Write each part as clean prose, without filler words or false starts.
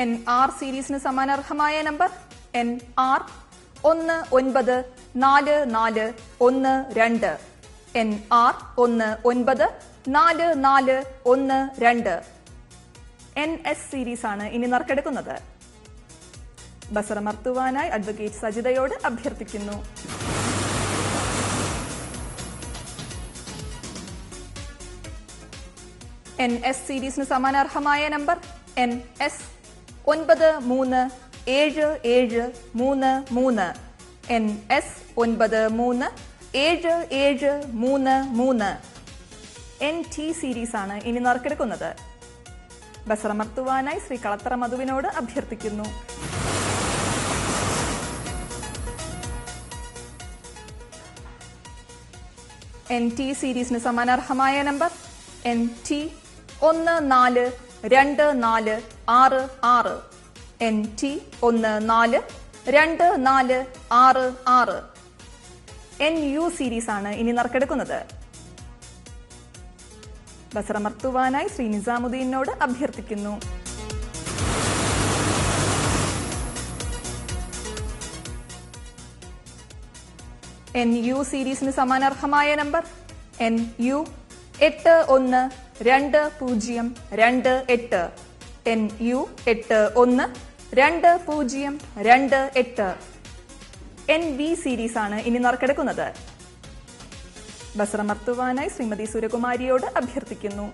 NR സീരീസിന് സമാനാർഹമായ number NR 194412. NR 194412. NS series ആണ് ഇനി നറുക്കെടുക്കുന്നത്. ബസറമർത്തുവാനായി അഡ്വക്കേറ്റ് സജിതയോട് അഭ്യർത്ഥിക്കുന്നു. NS സീരീസിന് സമാനാർഹമായ number NS 937733. NS 937733. NT series ആണ് ഇനി നറുക്കെടുക്കുന്നത്. ബസറമർത്തുവാനായി ശ്രീ കളത്തറ മധുവിനോട് അഭ്യർത്ഥിക്കുന്നു. NT സീരീസിന് സമാനാർഹമായ number NT 142466. NT 142466. NU series ആണ് ഇനി നറുക്കെടുക്കുന്നത്. ബസറമർത്തുവാനായി ശ്രീ നിസാമുദ്ദീനോട് അഭ്യർത്ഥിക്കുന്നു. NU സീരീസിന് സമാനാർഹമായ number NU 812028. NU 812028. NV series ആണ് ഇനി നറുക്കെടുക്കുന്നത്. ബസറമർത്തുവാനായി ശ്രീമതി സുരകുമാരിയോട് അഭ്യർത്ഥിക്കുന്നു.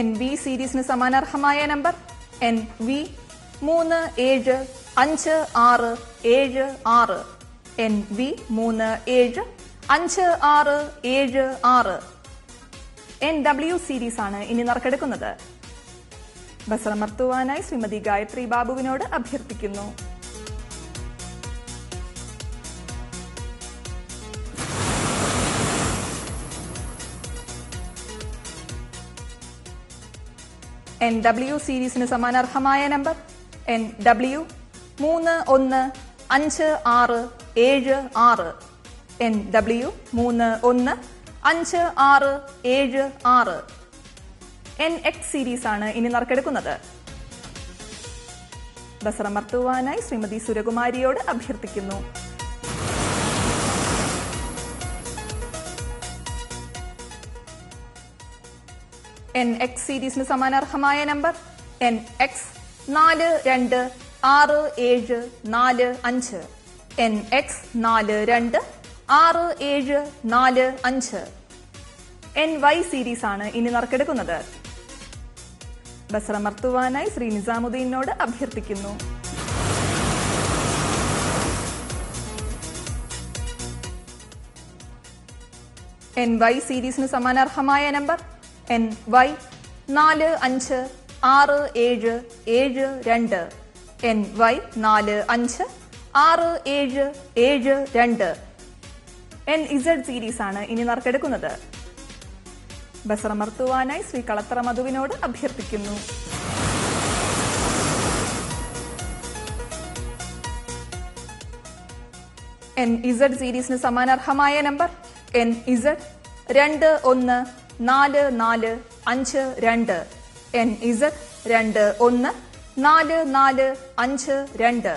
NV സീരീസിന് സമാനാർഹമായ number NV 375676. NV 375676. NW series ആണ് ഇനി നറുക്കെടുക്കുന്നത്. ബസറമർത്തുവാനായി ശ്രീമതി ഗായത്രി ബാബുവിനോട് അഭ്യർത്ഥിക്കുന്നു. NW സീരീസിന് സമാനാർഹമായ number NW 315676. NW 315676. NX series ആണ് ഇനി നറുക്കെടുക്കുന്നത്. ബസറമർത്തുവാനായി ശ്രീമതി സുരകുമാരിയോട് അഭ്യർത്ഥിക്കുന്നു. NX സീരീസിന് സമാനാർഹമായ number NX 426745. NX 426745. NY series ആണ് ഇനി നറുക്കെടുക്കുന്നത്. ബസറമർത്തുവാനായി ശ്രീ നിസാമുദ്ദീനോട് അഭ്യർത്ഥിക്കുന്നു. NY സീരീസിന് സമാനാർഹമായ number NY 456772. NY 456772. NZ series ആണ് ഇനി നറുക്കെടുക്കുന്നത്. ബസറമർത്തുവാനായി ശ്രീ കളത്തറ മധുവിനോട് അഭ്യർത്ഥിക്കുന്നു. NZ സീരീസിന് സമാനാർഹമായ നമ്പർ NZ 214452. NZ 214452.